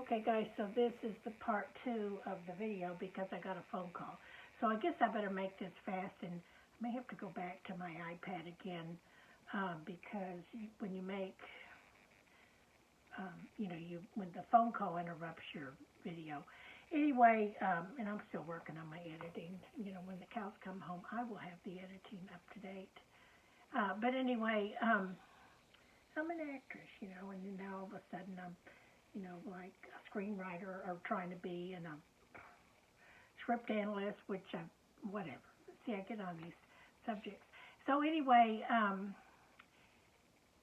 Okay, guys, so this is the part 2 of the video because I got a phone call. So I guess I better make this fast, and I may have to go back to my iPad again because when you make, when the phone call interrupts your video. Anyway, and I'm still working on my editing. When the cows come home, I will have the editing up to date. But anyway, I'm an actress, and then now all of a sudden I'm like a screenwriter or trying to be, and a script analyst, which whatever. See, I get on these subjects. So anyway,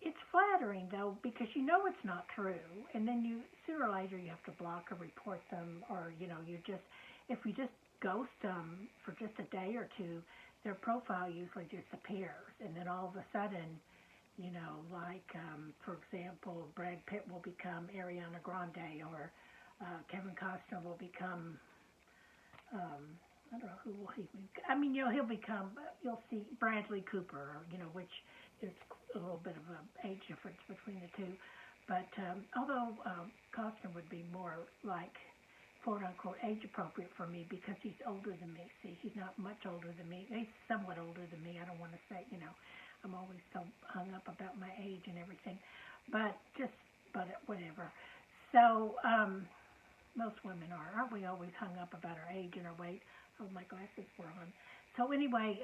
it's flattering though, because it's not true, and then sooner or later you have to block or report them, or if you just ghost them for just a day or two, their profile usually disappears, and then all of a sudden, for example, Brad Pitt will become Ariana Grande, or Kevin Costner will become, I don't know, who will he become? He'll become, you'll see Bradley Cooper, which is a little bit of an age difference between the two. But although Costner would be more like, quote unquote, age appropriate for me because he's older than me. See, he's not much older than me. He's somewhat older than me. I don't want to say, I'm always so hung up about my age and everything, but whatever. So most women aren't we always hung up about our age and our weight? Oh, my glasses were on. So anyway,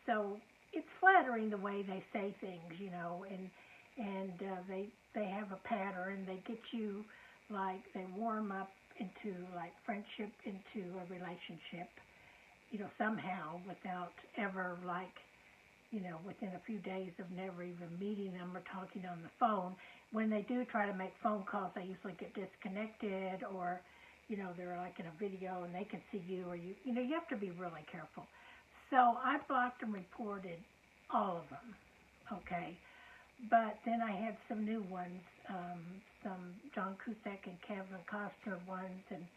so it's flattering the way they say things, and they have a pattern. They get you, like, they warm up into like friendship, into a relationship, somehow, without ever within a few days of never even meeting them or talking on the phone. When they do try to make phone calls, they usually get disconnected, or, they're like in a video and they can see you, or you have to be really careful. So I blocked and reported all of them, okay? But then I had some new ones, some John Cusack and Kevin Costner ones, and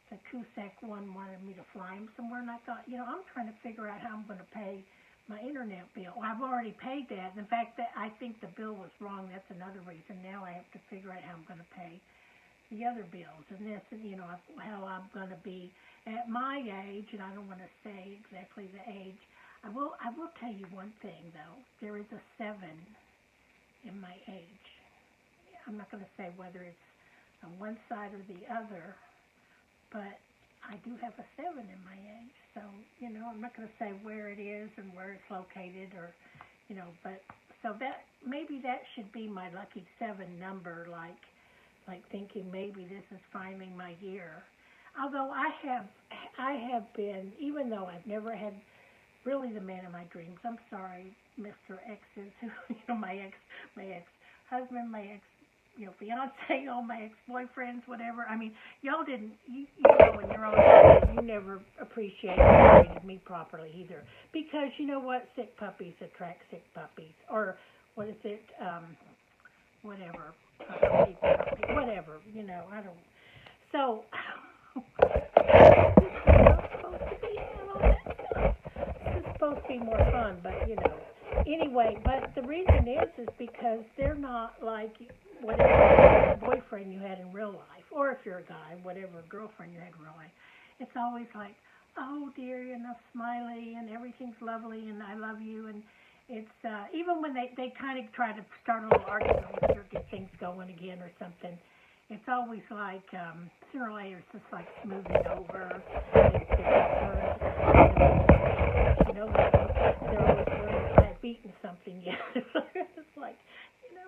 the Cusack one wanted me to fly him somewhere, and I thought, I'm trying to figure out how I'm going to pay my internet bill. I've already paid that. In fact, I think the bill was wrong. That's another reason. Now I have to figure out how I'm going to pay the other bills, and this, and how I'm going to be at my age. And I don't want to say exactly the age. I will tell you one thing though. There is a 7 in my age. I'm not going to say whether it's on one side or the other, but I do have a 7 in my age, so, I'm not going to say where it is and where it's located, or, but, so that, maybe that should be my lucky 7 number, like thinking maybe this is finally my year. Although I have been, even though I've never had really the man of my dreams, I'm sorry, Mr. X's, my ex-husband, my ex, fiance, all my ex-boyfriends, whatever. Y'all didn't, when you're on, you never appreciated me properly either. Because you know what? Sick puppies attract sick puppies. Or, what is it? Whatever. Whatever, I don't. So, this is supposed to be more fun, but, Anyway, but the reason is because they're not like whatever boyfriend you had in real life, or if you're a guy, whatever girlfriend you had in real life. It's always like, oh dear, you're enough smiley, and everything's lovely, and I love you, and it's, even when they kind of try to start a little argument with you or get things going again or something, it's always like, sooner or later it's just like smoothing over, they're always worried if I've eaten something yet. It's like,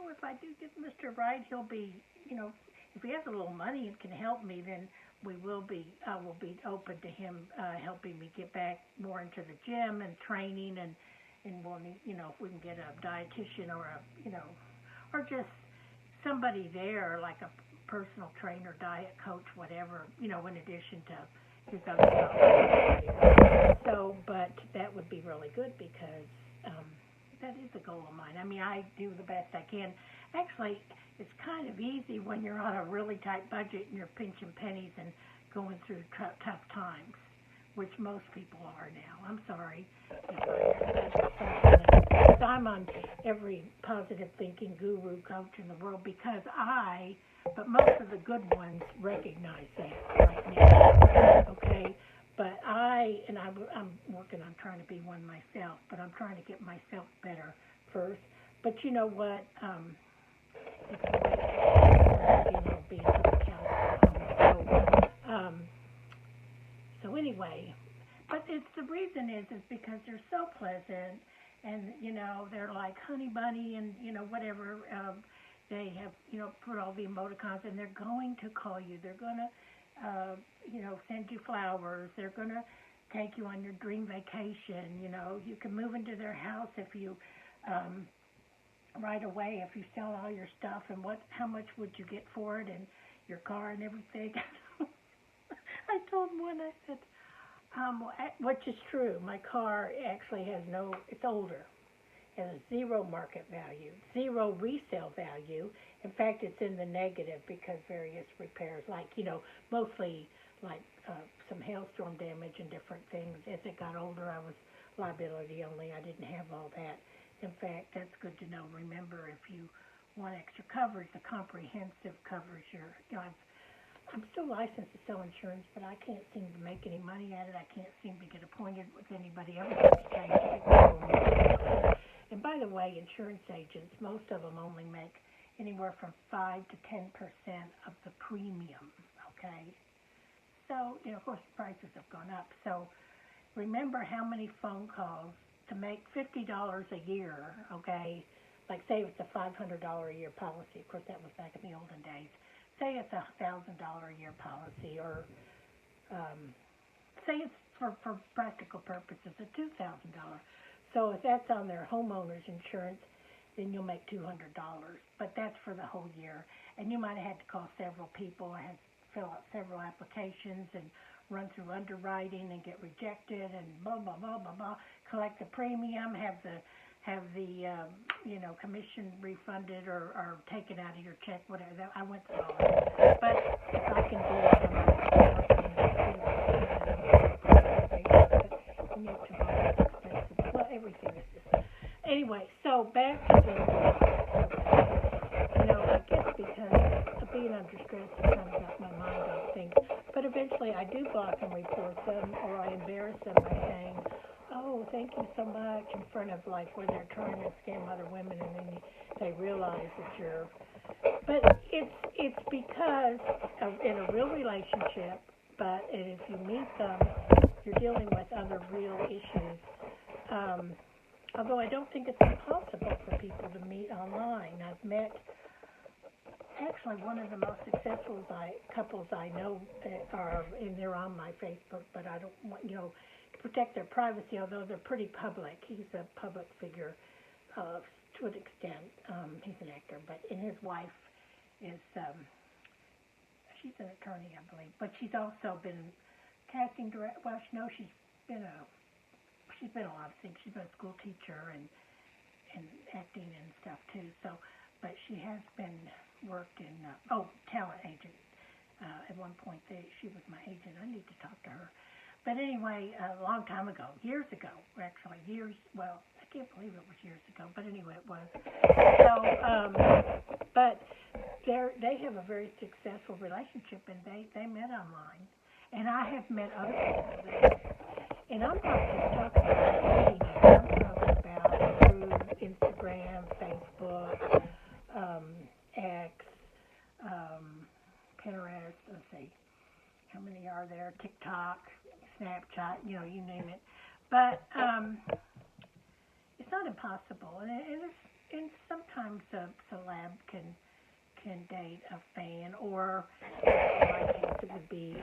if I do get Mr. Right, he'll be, if he has a little money and can help me, then I will be open to him helping me get back more into the gym and training, and we'll need, if we can get a dietitian or or just somebody there, like a personal trainer, diet coach, whatever, in addition to his other stuff. So, but that would be really good because that is a goal of mine. I do the best I can. Actually, it's kind of easy when you're on a really tight budget and you're pinching pennies and going through tough times, which most people are now. I'm sorry. I'm on every positive thinking guru coach in the world because but most of the good ones recognize that right now, okay? But I'm working on trying to be one myself, but I'm trying to get myself better first. But you know what? It's being so anyway, but it's the reason is because they're so pleasant, and they're like honey bunny, and whatever. They have put all the emoticons, and they're going to call you. They're gonna send you flowers. They're gonna take you on your dream vacation. You can move into their house if you right away if you sell all your stuff. And how much would you get for it, and your car and everything. I told one, I said, which is true. My car actually has it's older, has zero market value, zero resale value. In fact, it's in the negative because various repairs, mostly like some hailstorm damage and different things. As it got older, I was liability only. I didn't have all that. In fact, that's good to know. Remember, if you want extra coverage, the comprehensive covers I'm still licensed to sell insurance, but I can't seem to make any money at it. I can't seem to get appointed with anybody. Everything's changed. And by the way, insurance agents, most of them only make anywhere from 5 to 10% of the premium, okay? So, of course, the prices have gone up. So remember how many phone calls to make $50 a year, okay? Like, say it's a $500 a year policy. Of course, that was back in the olden days. Say it's a $1,000 a year policy, or say it's for practical purposes a $2,000. So if that's on their homeowner's insurance, then you'll make $200. But that's for the whole year. And you might have had to call several people, I had to fill out several applications and run through underwriting and get rejected and blah, blah, blah, blah, blah, collect the premium, have the commission refunded or taken out of your check, whatever. I went through all that. But if I can do it, expensive. Well, everything is just. Anyway, so back to the, I guess because of being under stress, it kind of got my mind on things. But eventually I do block and report them, or I embarrass them by saying, oh, thank you so much, in front of where they're trying to scam other women, and then they realize that you're. But it's because in a real relationship, but if you meet them, you're dealing with other real issues. Although I don't think it's impossible for people to meet online. I've met actually one of the most successful couples I know and they're on my Facebook, but I don't want protect their privacy, although they're pretty public. He's a public figure to an extent. He's an actor, and his wife is, she's an attorney, I believe, but she's also been casting direct. Well, she's been a lot of things. She's been a school teacher and acting and stuff too. So, but she has been worked in talent agent. At one point, she was my agent. I need to talk to her. But anyway, a long time ago, years ago, actually, well, I can't believe it was years ago, but anyway, it was. So, but they have a very successful relationship, and they met online. And I have met other people there. And I'm not just talking about dating, I'm talking about through Instagram, Facebook, X, Pinterest, let's see, how many are there, TikTok, Snapchat, you name it. But it's not impossible, and sometimes a celeb can date a fan, or in my case it would be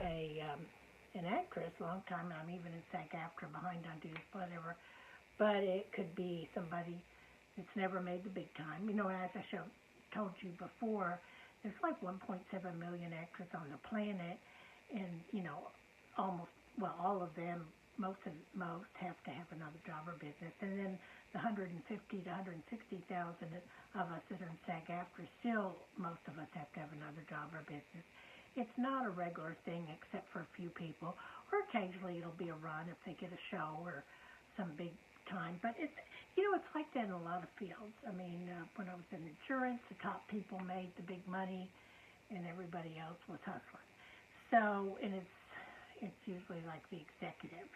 an actress. Long time, I'm even in SAG-AFTRA, behind on dues, whatever. But it could be somebody that's never made the big time. As I told you before, there's like 1.7 million actors on the planet, and all of them, most have to have another job or business. And then the 150 to 160,000 of us that are in SAG-AFTRA, still most of us have to have another job or business. It's not a regular thing except for a few people, or occasionally it'll be a run if they get a show or some big time. But it's like that in a lot of fields. I mean, when I was in insurance, the top people made the big money. and everybody else was hustling. So, and it's usually like the executives.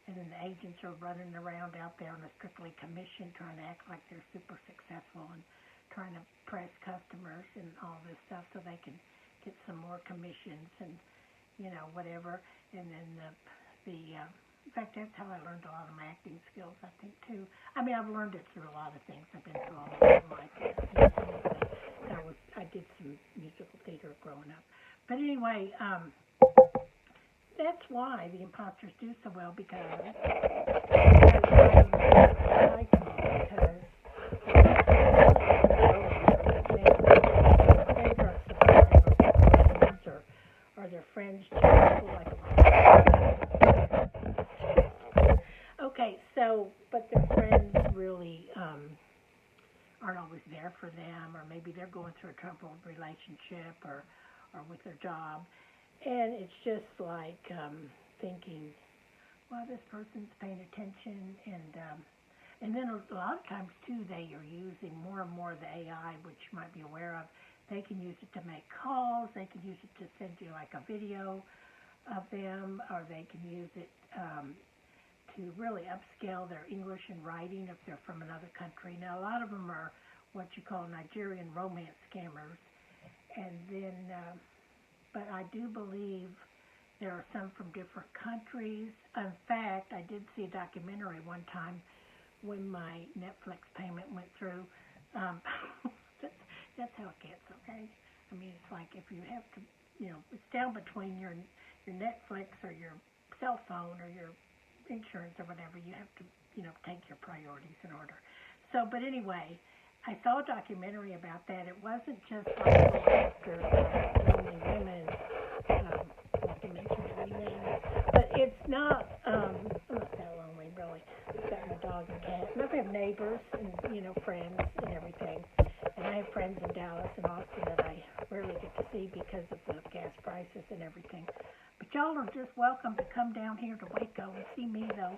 And then the agents are running around out there on a strictly commission, trying to act like they're super successful and trying to press customers and all this stuff so they can get some more commissions and, whatever. And then in fact, that's how I learned a lot of my acting skills, I think, too. I mean, I've learned it through a lot of things. I've been through all of it in life. I did some musical theater growing up. But anyway, that's why the imposters do so well, because or their friends like okay, so but their friends really aren't always there for them, or maybe they're going through a troubled relationship or with their job. And it's just like thinking, well, this person's paying attention, and then a lot of times too, they are using more and more of the AI, which you might be aware of. They can use it to make calls. They can use it to send you like a video of them, or they can use it to really upscale their English and writing if they're from another country. Now, a lot of them are what you call Nigerian romance scammers, and then. But I do believe there are some from different countries. In fact, I did see a documentary one time when my Netflix payment went through. That's how it gets, okay? I mean, it's like if you have to, it's down between your Netflix or your cell phone or your insurance or whatever. You have to, take your priorities in order. So, but anyway, I saw a documentary about that. It wasn't just like after lonely women, like you mentioned, but it's not. I'm not that lonely, really. I've got my dog and cat, and I have neighbors and friends and everything. And I have friends in Dallas and Austin that I rarely get to see because of the gas prices and everything. But y'all are just welcome to come down here to Waco and see me, though.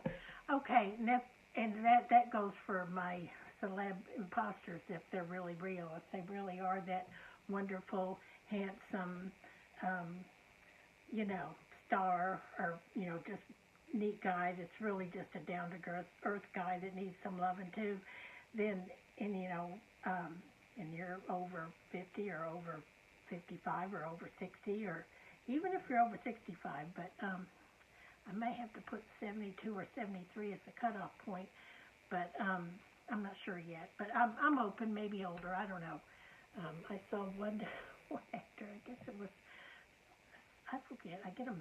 Okay, and that goes for my celeb imposters, if they're really real, if they really are that wonderful, handsome, star, or just neat guy that's really just a down-to-earth guy that needs some loving too. Then, and you're over 50 or over 55 or over 60, or even if you're over 65, but I may have to put 72 or 73 as the cutoff point, but I'm not sure yet, but I'm open, maybe older, I don't know. I saw one actor, I guess it was, I forget, I get a